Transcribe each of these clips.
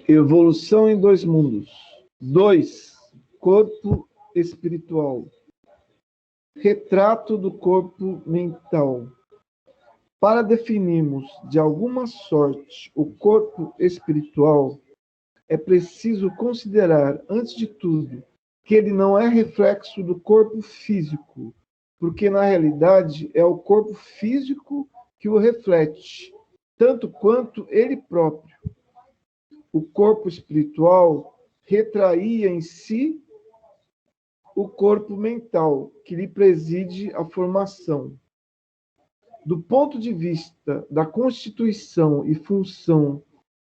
Evolução em dois mundos. 2. Corpo espiritual. Retrato do corpo mental. Para definirmos de alguma sorte o corpo espiritual, é preciso considerar, antes de tudo, que ele não é reflexo do corpo físico, porque na realidade é o corpo físico que o reflete, tanto quanto ele próprio. O corpo espiritual retraía em si o corpo mental, que lhe preside a formação. Do ponto de vista da constituição e função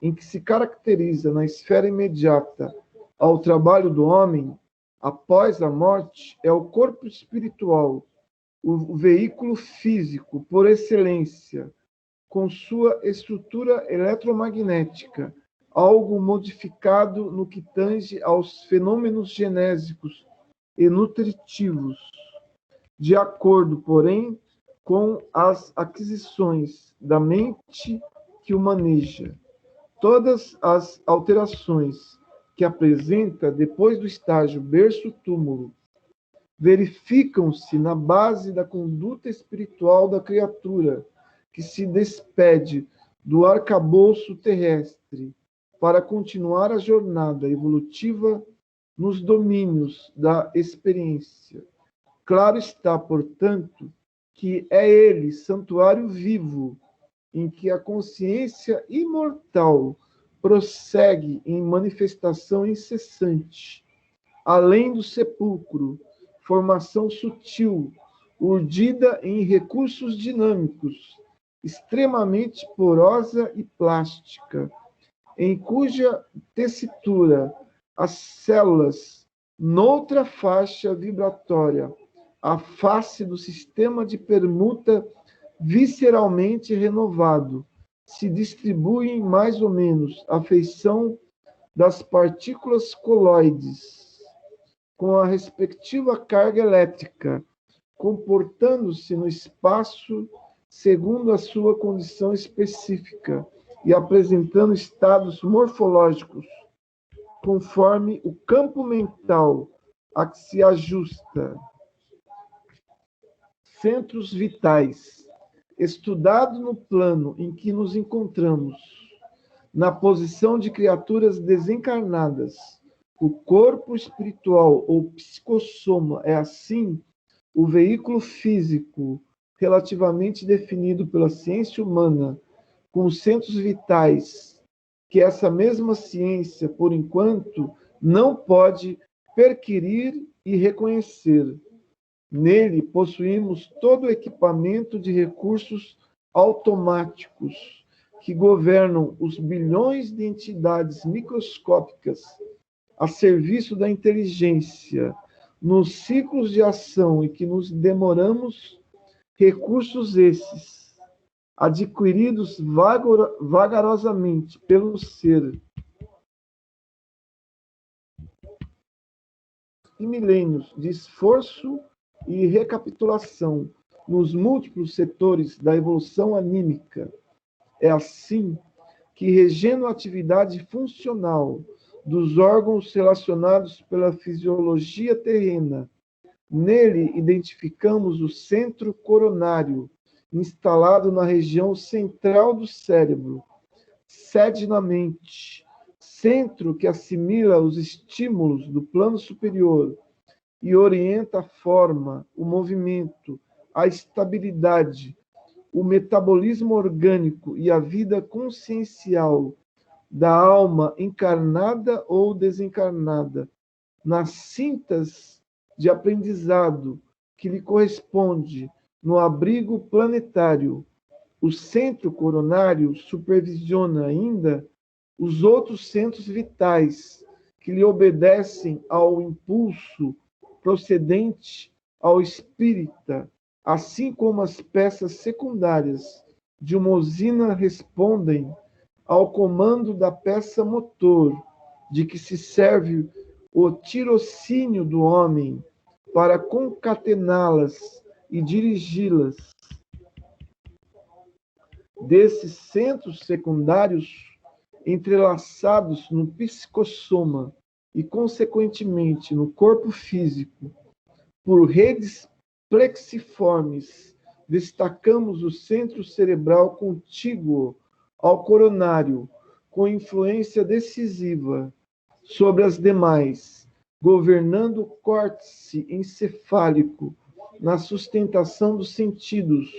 em que se caracteriza na esfera imediata ao trabalho do homem, após a morte, é o corpo espiritual, o veículo físico por excelência, com sua estrutura eletromagnética, algo modificado no que tange aos fenômenos genésicos e nutritivos, de acordo, porém, com as aquisições da mente que o maneja. Todas as alterações que apresenta depois do estágio berço-túmulo verificam-se na base da conduta espiritual da criatura, que se despede do arcabouço terrestre para continuar a jornada evolutiva nos domínios da experiência. Claro está, portanto, que é ele, santuário vivo, em que a consciência imortal prossegue em manifestação incessante, além do sepulcro, formação sutil, urdida em recursos dinâmicos, extremamente porosa e plástica, em cuja tessitura as células, noutra faixa vibratória, a face do sistema de permuta visceralmente renovado, se distribuem mais ou menos à feição das partículas coloides, com a respectiva carga elétrica, comportando-se no espaço segundo a sua condição específica e apresentando estados morfológicos conforme o campo mental a que se ajusta. Centros vitais. Estudado no plano em que nos encontramos, na posição de criaturas desencarnadas, o corpo espiritual ou psicossoma é, assim, o veículo físico relativamente definido pela ciência humana, com os centros vitais, que essa mesma ciência, por enquanto, não pode perquirir e reconhecer. Nele possuímos todo o equipamento de recursos automáticos que governam os bilhões de entidades microscópicas a serviço da inteligência, nos ciclos de ação em que nos demoramos, recursos esses, adquiridos vagarosamente pelo ser, e milênios de esforço e recapitulação nos múltiplos setores da evolução anímica. É assim que, regendo a atividade funcional dos órgãos relacionados pela fisiologia terrena, nele identificamos o centro coronário, instalado na região central do cérebro, sede na mente, centro que assimila os estímulos do plano superior e orienta a forma, o movimento, a estabilidade, o metabolismo orgânico e a vida consciencial da alma encarnada ou desencarnada, nas cintas de aprendizado que lhe corresponde no abrigo planetário. O centro coronário supervisiona ainda os outros centros vitais que lhe obedecem ao impulso procedente ao espírita, assim como as peças secundárias de uma usina respondem ao comando da peça motor, de que se serve o tirocínio do homem para concatená-las e dirigi-las. Desses centros secundários entrelaçados no psicossoma e, consequentemente, no corpo físico, por redes plexiformes, destacamos o centro cerebral contíguo ao coronário, com influência decisiva sobre as demais, governando o córtex encefálico na sustentação dos sentidos,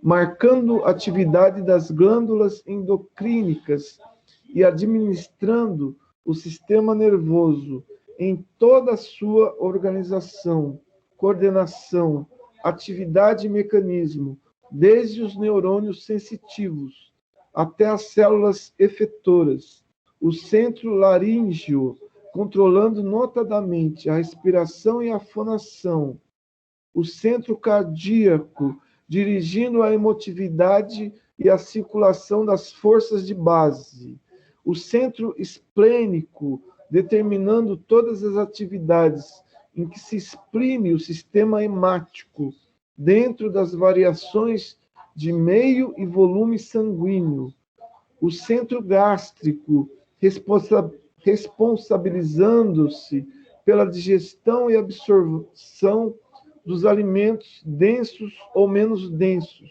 marcando a atividade das glândulas endocrínicas e administrando o sistema nervoso em toda a sua organização, coordenação, atividade e mecanismo, desde os neurônios sensitivos até as células efetoras, o centro laríngeo, controlando notadamente a respiração e a fonação, o centro cardíaco, dirigindo a emotividade e a circulação das forças de base, o centro esplênico, determinando todas as atividades em que se exprime o sistema hemático, dentro das variações de meio e volume sanguíneo, o centro gástrico, responsabilizando-se pela digestão e absorção dos alimentos densos ou menos densos,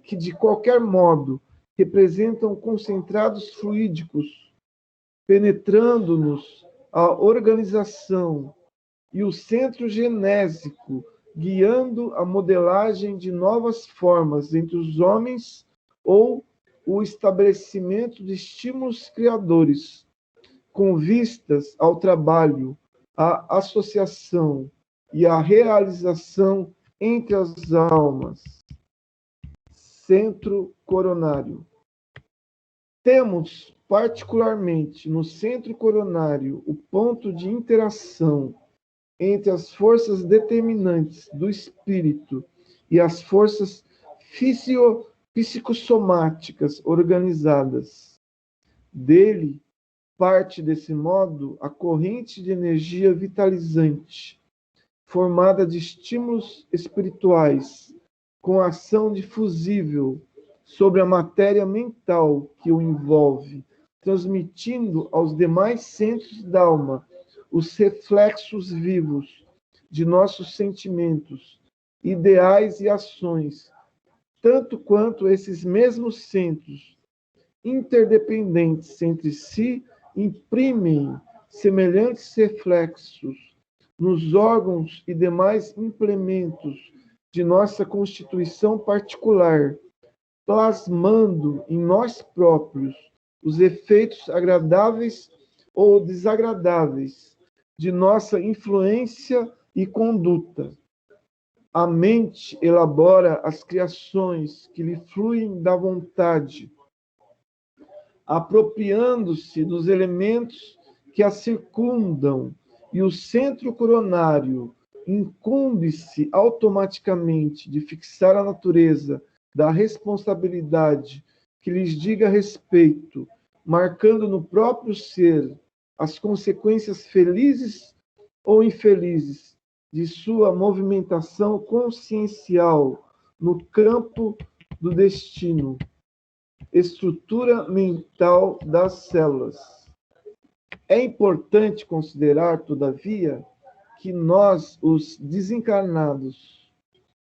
que de qualquer modo representam concentrados fluídicos, penetrando-nos a organização, e o centro genésico, guiando a modelagem de novas formas entre os homens ou o estabelecimento de estímulos criadores, com vistas ao trabalho, à associação e à realização entre as almas. Centro coronário. Temos, particularmente no centro coronário, o ponto de interação entre as forças determinantes do espírito e as forças psicossomáticas organizadas. Dele parte, desse modo, a corrente de energia vitalizante, formada de estímulos espirituais, com ação difusível sobre a matéria mental que o envolve, transmitindo aos demais centros da alma os reflexos vivos de nossos sentimentos, ideais e ações, tanto quanto esses mesmos centros, interdependentes entre si, imprimem semelhantes reflexos nos órgãos e demais implementos de nossa constituição particular, plasmando em nós próprios os efeitos agradáveis ou desagradáveis de nossa influência e conduta. A mente elabora as criações que lhe fluem da vontade, apropriando-se dos elementos que a circundam, e o centro coronário incumbe-se automaticamente de fixar a natureza da responsabilidade que lhes diga respeito, marcando no próprio ser as consequências felizes ou infelizes de sua movimentação consciencial no campo do destino, estrutura mental das células. É importante considerar, todavia, que nós, os desencarnados,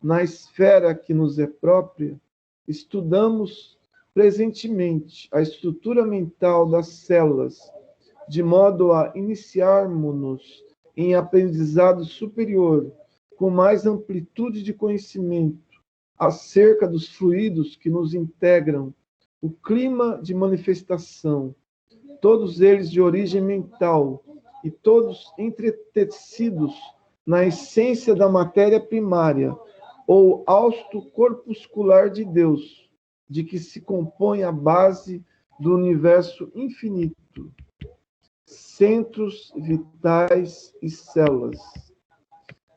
na esfera que nos é própria, estudamos presentemente a estrutura mental das células, de modo a iniciarmos-nos em aprendizado superior, com mais amplitude de conhecimento acerca dos fluidos que nos integram, o clima de manifestação, todos eles de origem mental e todos entretecidos na essência da matéria primária, ou hausto corpuscular de Deus, de que se compõe a base do universo infinito. Centros vitais e células.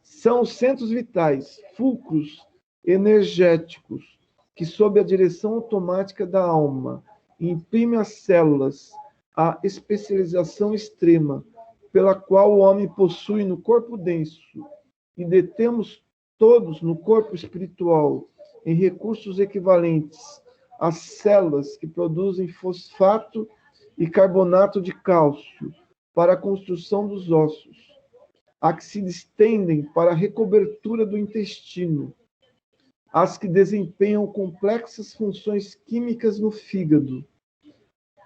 São os centros vitais, fulcros energéticos, que, sob a direção automática da alma, imprime às células a especialização extrema pela qual o homem possui no corpo denso, e detemos todos no corpo espiritual, em recursos equivalentes às células que produzem fosfato e carbonato de cálcio para a construção dos ossos, as que se estendem para a recobertura do intestino, as que desempenham complexas funções químicas no fígado,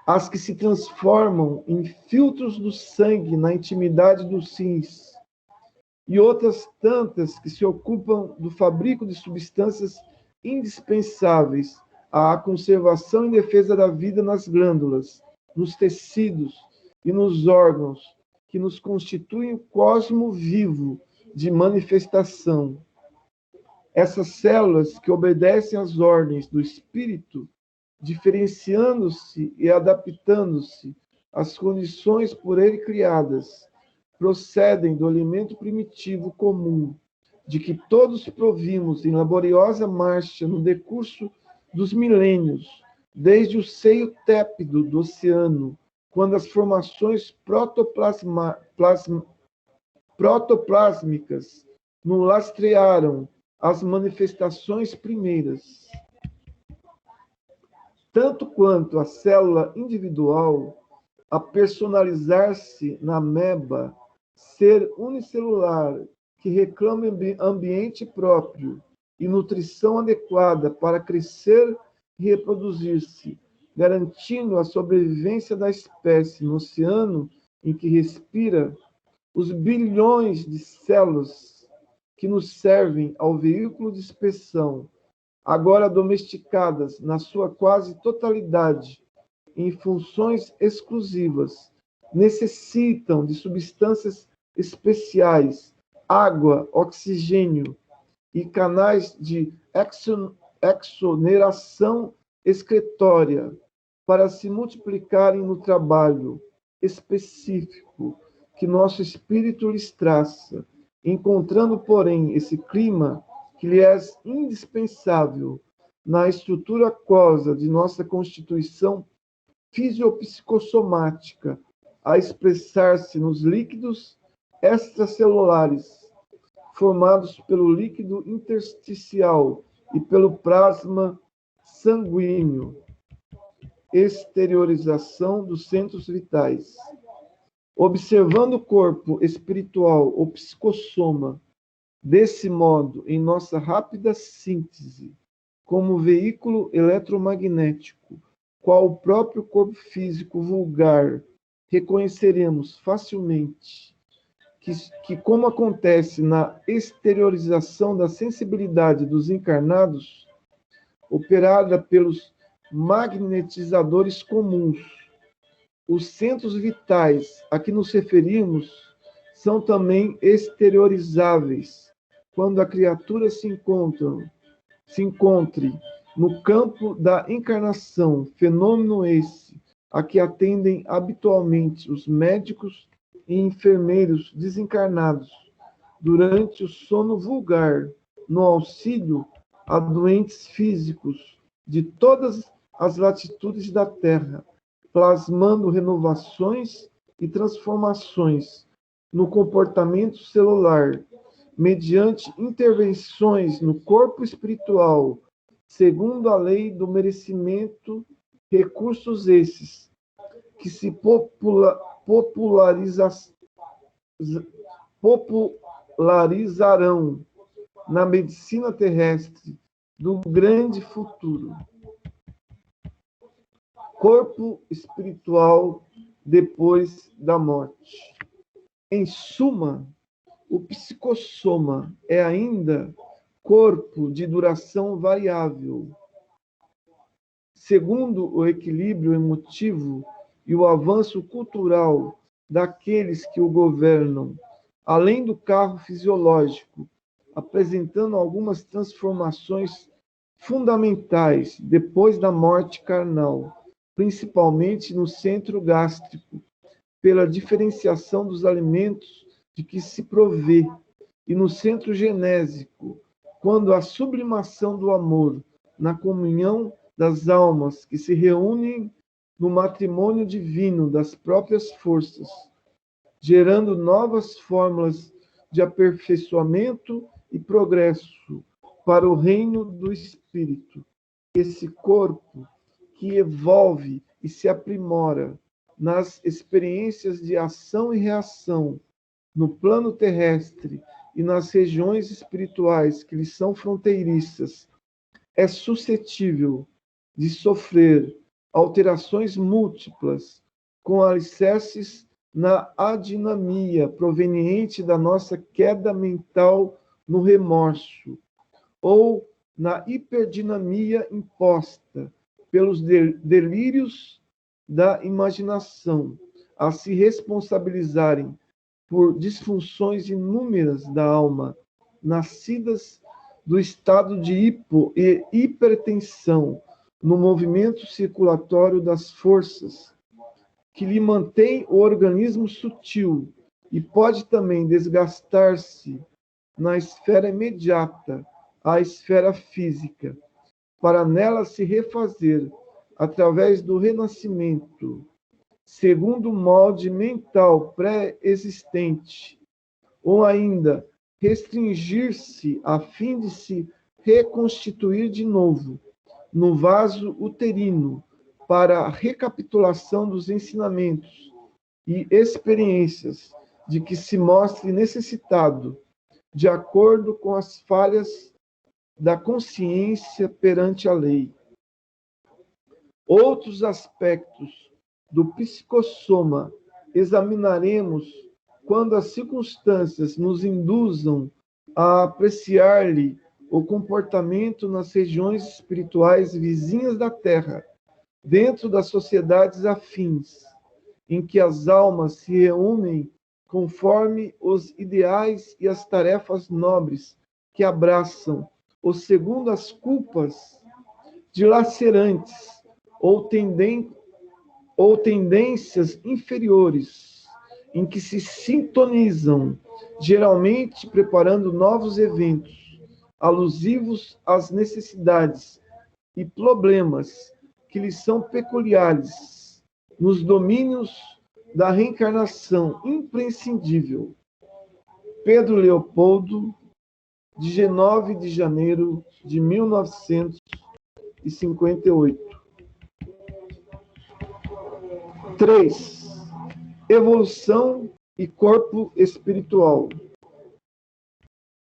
as que se transformam em filtros do sangue na intimidade dos rins, e outras tantas que se ocupam do fabrico de substâncias indispensáveis à conservação e defesa da vida nas glândulas, nos tecidos e nos órgãos que nos constituem o cosmo vivo de manifestação. Essas células que obedecem às ordens do espírito, diferenciando-se e adaptando-se às condições por ele criadas, procedem do alimento primitivo comum, de que todos provimos em laboriosa marcha no decurso dos milênios, desde o seio tépido do oceano, quando as formações protoplásmicas nos lastrearam as manifestações primeiras. Tanto quanto a célula individual, a personalizar-se na ameba, ser unicelular, que reclama ambiente próprio e nutrição adequada para crescer e reproduzir-se, garantindo a sobrevivência da espécie no oceano em que respira, os bilhões de células que nos servem ao veículo de expressão, agora domesticadas na sua quase totalidade em funções exclusivas, necessitam de substâncias especiais, água, oxigênio e canais de exoneração excretória para se multiplicarem no trabalho específico que nosso espírito lhes traça, encontrando, porém, esse clima que lhe é indispensável na estrutura aquosa de nossa constituição fisiopsicossomática, a expressar-se nos líquidos extracelulares, formados pelo líquido intersticial e pelo plasma sanguíneo, exteriorização dos centros vitais. Observando o corpo espiritual ou psicossoma, desse modo, em nossa rápida síntese, como veículo eletromagnético, qual o próprio corpo físico vulgar, reconheceremos facilmente que, como acontece na exteriorização da sensibilidade dos encarnados, operada pelos magnetizadores comuns, os centros vitais a que nos referimos são também exteriorizáveis quando a criatura se encontre no campo da encarnação, fenômeno esse a que atendem habitualmente os médicos e enfermeiros desencarnados durante o sono vulgar, no auxílio a doentes físicos de todas as latitudes da Terra, plasmando renovações e transformações no comportamento celular, mediante intervenções no corpo espiritual, segundo a lei do merecimento, recursos esses, que se popularizarão na medicina terrestre do grande futuro. Corpo espiritual depois da morte. Em suma, o psicossoma é ainda corpo de duração variável, segundo o equilíbrio emotivo e o avanço cultural daqueles que o governam, além do carro fisiológico, apresentando algumas transformações fundamentais depois da morte carnal, principalmente no centro gástrico, pela diferenciação dos alimentos de que se provê, e no centro genésico, quando a sublimação do amor, na comunhão das almas que se reúnem no matrimônio divino das próprias forças, gerando novas fórmulas de aperfeiçoamento e progresso para o reino do espírito. Esse corpo que evolve e se aprimora nas experiências de ação e reação no plano terrestre e nas regiões espirituais que lhe são fronteiriças, é suscetível de sofrer alterações múltiplas com alicerces na adinamia proveniente da nossa queda mental no remorso, ou na hiperdinamia imposta pelos delírios da imaginação, a se responsabilizarem por disfunções inúmeras da alma, nascidas do estado de hipo e hipertensão no movimento circulatório das forças, que lhe mantém o organismo sutil e pode também desgastar-se na esfera imediata à esfera física, para nela se refazer através do renascimento, segundo o molde mental pré-existente, ou ainda restringir-se a fim de se reconstituir de novo no vaso uterino para a recapitulação dos ensinamentos e experiências de que se mostre necessitado, de acordo com as falhas da consciência perante a lei. Outros aspectos do psicossoma examinaremos quando as circunstâncias nos induzam a apreciar-lhe o comportamento nas regiões espirituais vizinhas da Terra, dentro das sociedades afins, em que as almas se reúnem conforme os ideais e as tarefas nobres que abraçam, ou segundo as culpas dilacerantes ou tendências inferiores, em que se sintonizam, geralmente preparando novos eventos alusivos às necessidades e problemas que lhes são peculiares nos domínios da reencarnação imprescindível. Pedro Leopoldo, 19 de janeiro de 1958. 3. Evolução e corpo espiritual.